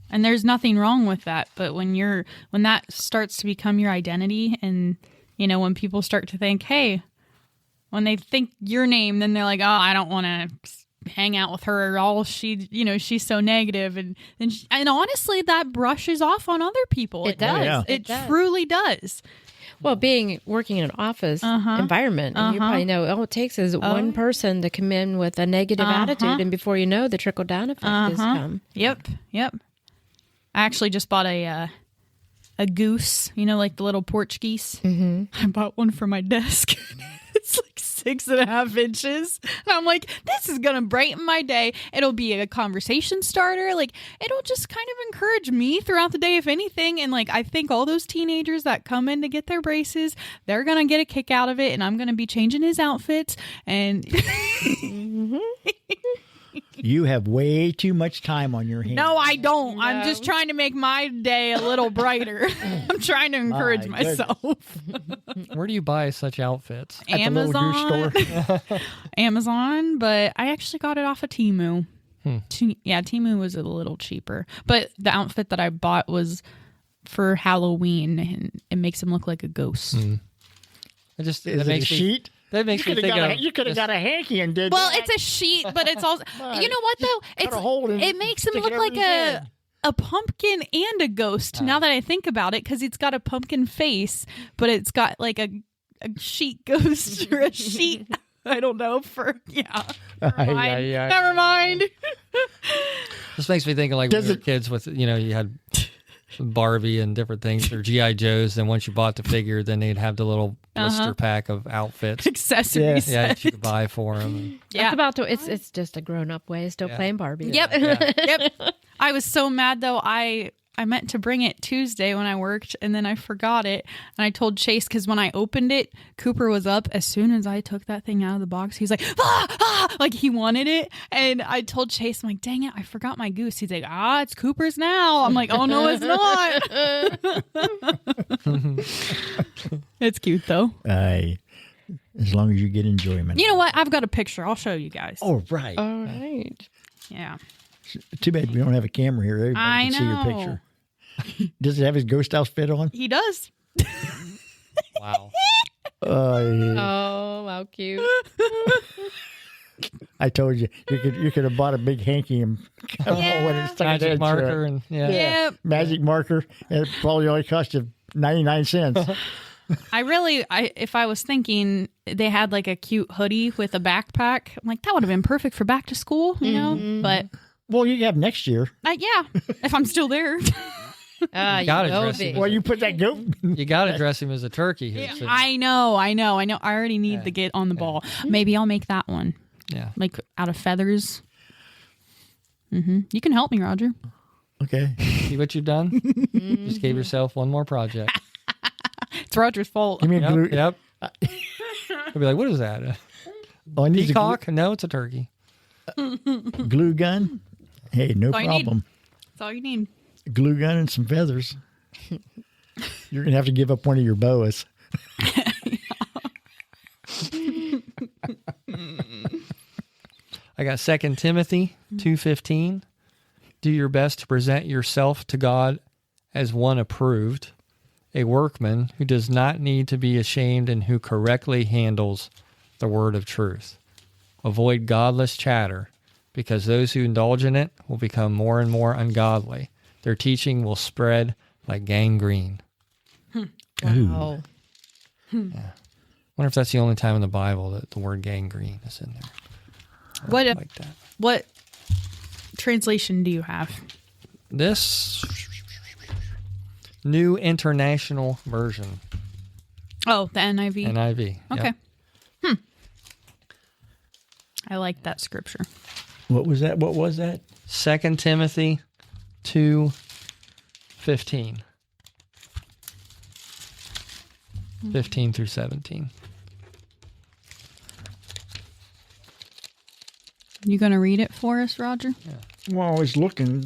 And there's nothing wrong with that. But when that starts to become your identity, and when people start to think, hey, when they think your name, then they're like, oh, I don't want to hang out with her, or she's so negative, and honestly, that brushes off on other people. It does. Yeah. It truly does. well, working in an office environment, and you probably know all it takes is one person to come in with a negative attitude, and before you know, the trickle down effect has come. Yep. I actually just bought a goose, like the little porch geese. I bought one for my desk. It's like 6.5 inches. And I'm like, this is going to brighten my day. It'll be a conversation starter. It'll just kind of encourage me throughout the day, if anything. And I think all those teenagers that come in to get their braces, they're going to get a kick out of it. And I'm going to be changing his outfits. And You have way too much time on your hands. no, I don't. No. I'm just trying to make my day a little brighter. I'm trying to encourage myself. Where do you buy such outfits? At Amazon. the little goose store. Amazon, but I actually got it off of Temu. Temu was a little cheaper. But the outfit that I bought was for Halloween, and it makes him look like a ghost. Is it a sheet? That makes me think of... You could have got a hanky and did Well, that. it's a sheet, but it's also... You know what, though? It makes him look like a pumpkin and a ghost, now that I think about it, because it's got a pumpkin face, but it's got a sheet ghost or a sheet... I don't know, Never mind. This makes me think of when we were kids with, you had Barbie and different things, or GI Joes. And once you bought the figure, then they'd have the little blister pack of outfits. Accessories. Yeah, that you could buy for them. It's about to. It's just a grown up way of still playing Barbie. Yep. Yep. I was so mad though. I meant to bring it Tuesday when I worked, and then I forgot it. And I told Chase, because when I opened it, Cooper was up. As soon as I took that thing out of the box, he's like, like he wanted it. And I told Chase, I'm like, dang it, I forgot my goose. He's like, it's Cooper's now. I'm like, oh no, it's not. It's cute though. As long as you get enjoyment. You know what? I've got a picture. I'll show you guys. Oh, right. All right. Yeah. Too bad we don't have a camera here. Everybody can see your picture. Does it have his ghost outfit on? He does. Wow. Oh, how cute. I told you could have bought a big hanky and Magic marker and Yeah. magic marker, and it probably only cost you 99 cents. If I was thinking they had like a cute hoodie with a backpack, I'm like, that would have been perfect for back to school, you know? But Well, you have next year. yeah, if I'm still there. You gotta will dress be. him. Well, you put that goat. you got to dress him as a turkey here. soon. I know. I already need to get on the ball. Maybe I'll make that one. Yeah. Like out of feathers. You can help me, Roger. Okay. See what you've done? Just gave yourself one more project. It's Roger's fault. Give me a glue. Yep. I'll be like, what is that? Oh, I need Peacock? No, it's a turkey. glue gun. Hey, no That's all you need. problem. That's all you need. Glue gun and some feathers. You're gonna have to give up one of your boas. I got 2 Timothy 2:15. Do your best to present yourself to God as one approved, a workman who does not need to be ashamed and who correctly handles the word of truth. Avoid godless chatter, because those who indulge in it will become more and more ungodly. Their teaching will spread like gangrene. Wow. Yeah. Wonder if that's the only time in the Bible that the word gangrene is in there. What Like that. What translation do you have? This New International Version. Oh, the NIV. NIV. Okay. Yep. I like that scripture. What was that? What was that? 2 Timothy 2:15. 15 through 17. You going to read it for us, Roger? Well, I was looking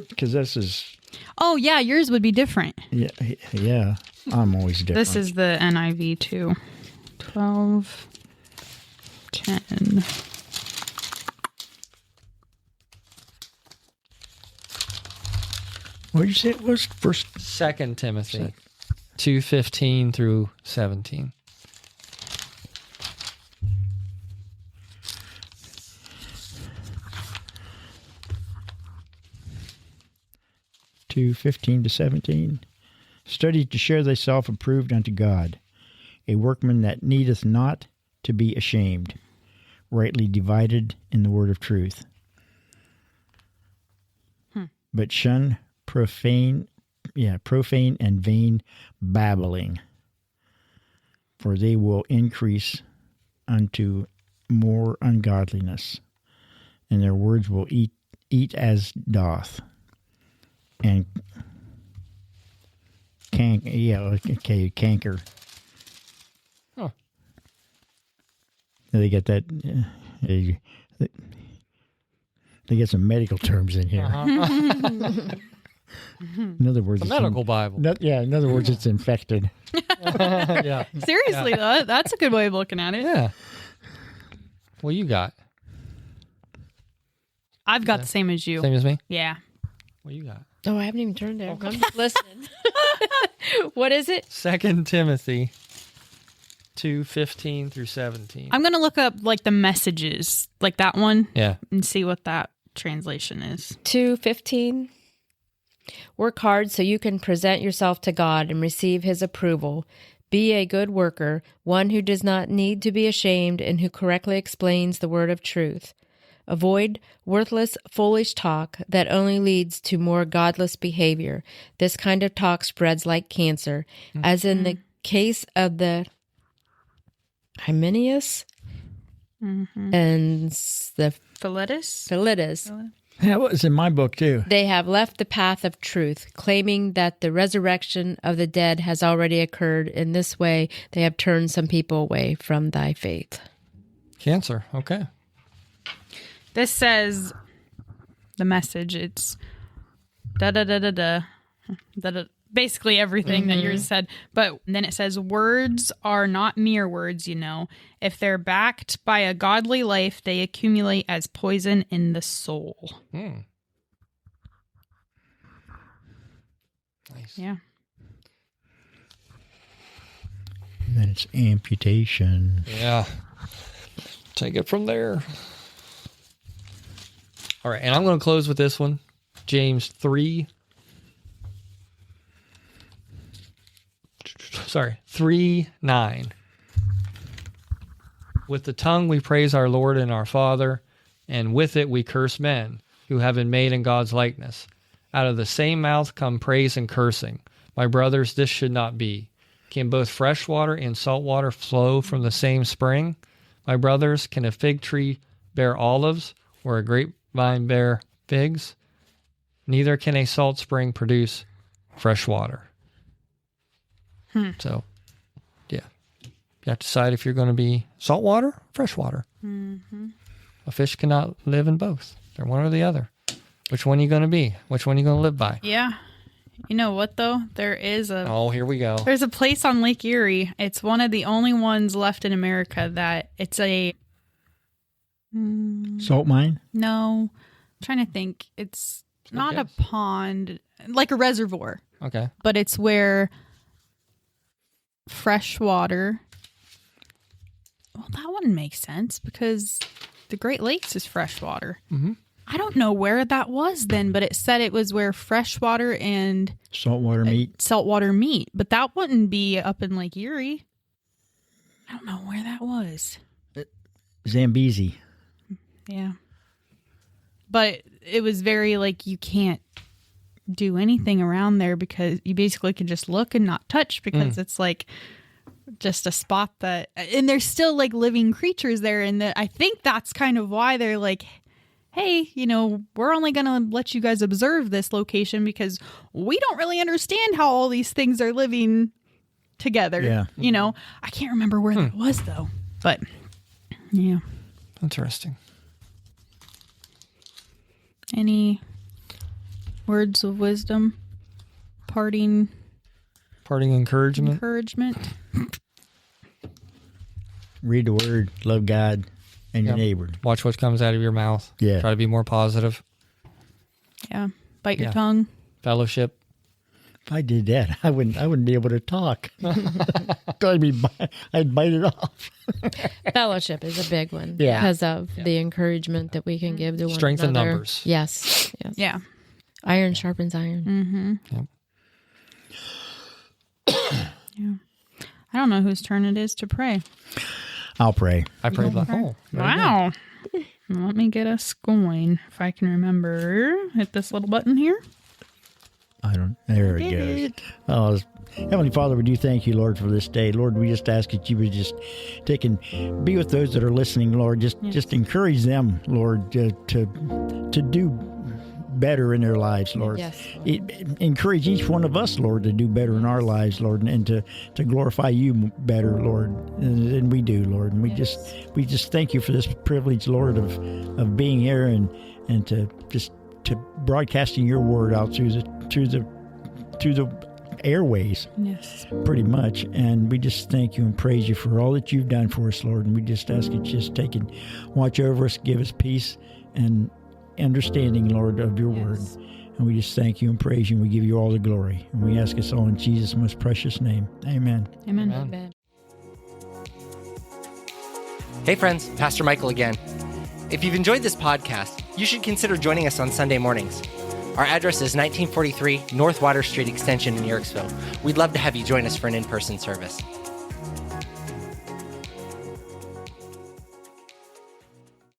because this is. Oh, yeah, yours would be different. Yeah. I'm always different. This is the NIV too. 12, 10. What did you say it was? First. 2 Timothy 2:15 through 17. To 15 to 17. Study to show thyself approved unto God, a workman that needeth not to be ashamed, rightly divided in the word of truth. But shun profane and vain babbling, for they will increase unto more ungodliness, and their words will eat as doth. And canker. Oh. They get that. They get some medical terms in here. In other words, The medical Bible. In other words, it's infected. Yeah. Seriously, though, that's a good way of looking at it. Yeah. What you got? I've got the same as you. Same as me? Yeah. What you got? Oh, I haven't even turned there. I'm just listening. What is it? 2 Timothy 2:15 through 17. I'm going to look up like the messages, like that one, Yeah. and see what that translation is. 2:15. Work hard so you can present yourself to God and receive his approval. Be a good worker, one who does not need to be ashamed and who correctly explains the word of truth. Avoid worthless, foolish talk that only leads to more godless behavior. This kind of talk spreads like cancer, as in the case of the Hymenaeus and the Philetus. That was in my book, too. They have left the path of truth, claiming that the resurrection of the dead has already occurred. In this way, they have turned some people away from thy faith. Cancer. Okay. This says the message. It's da-da-da-da-da. Basically everything that yours said. But then it says, words are not mere words, you know. If they're backed by a godly life, they accumulate as poison in the soul. Nice. Yeah. And then it's amputation. Yeah. Take it from there. All right, and I'm going to close with this one. James 3:9. With the tongue we praise our Lord and our Father, and with it we curse men who have been made in God's likeness. Out of the same mouth come praise and cursing. My brothers, this should not be. Can both fresh water and salt water flow from the same spring? My brothers, can a fig tree bear olives or a grapevine bear figs? Neither can a salt spring produce fresh water. So, yeah. You have to decide if you're going to be salt water or fresh water. A fish cannot live in both. They're one or the other. Which one are you going to be? Which one are you going to live by? Yeah. You know what, though? There's here we go. a place on Lake Erie. It's one of the only ones left in America that it's a... Salt mine? No. I'm trying to think. It's not guess. a pond, like a reservoir. Okay. But it's where fresh water... Well, that wouldn't make sense because the Great Lakes is fresh water. Mm-hmm. I don't know where that was then, but it said it was where fresh water and Saltwater meat. saltwater meet. But that wouldn't be up in Lake Erie. I don't know where that was. Zambezi. Yeah. But it was very like you can't do anything around there because you basically can just look and not touch because it's like just a spot that, and there's still like living creatures there. And I think that's kind of why they're like, hey, you know, we're only going to let you guys observe this location because we don't really understand how all these things are living together. Yeah. You know, I can't remember where that was though, but yeah. Interesting. Any words of wisdom? Parting encouragement. Read the word, love God and your neighbor. Watch what comes out of your mouth. Yeah. Try to be more positive. Yeah. Bite your Yeah. tongue. Fellowship. If I did that, I wouldn't be able to talk. I'd bite it off. Fellowship is a big one Yeah. because of the encouragement that we can give to one Strength in another. numbers. Yes. Yeah. Iron sharpens iron. Yeah. I don't know whose turn it is to pray. I'll pray. I prayed like, very Wow. Let me get us going. If I can remember, hit this little button here. There it goes. Oh, Heavenly Father, we do thank you, Lord, for this day. Lord, we just ask that you would just take and be with those that are listening, Lord. Just encourage them, Lord, to do better in their lives, Lord. Yes, Encourage each one of us, Lord, to do better in our lives, Lord, and to glorify you better, Lord, than we do, Lord. And we just thank you for this privilege, Lord, of being here and to broadcasting your word out through the airways. Yes. Pretty much. And we just thank you and praise you for all that you've done for us, Lord. And we just ask you to just take and watch over us, give us peace and understanding, Lord, of your word. And we just thank you and praise you, and we give you all the glory. And we ask us all in Jesus' most precious name. Amen. Amen. Amen. Hey friends, Pastor Michael again. If you've enjoyed this podcast, you should consider joining us on Sunday mornings. Our address is 1943 North Water Street Extension in Yorksville. We'd love to have you join us for an in-person service.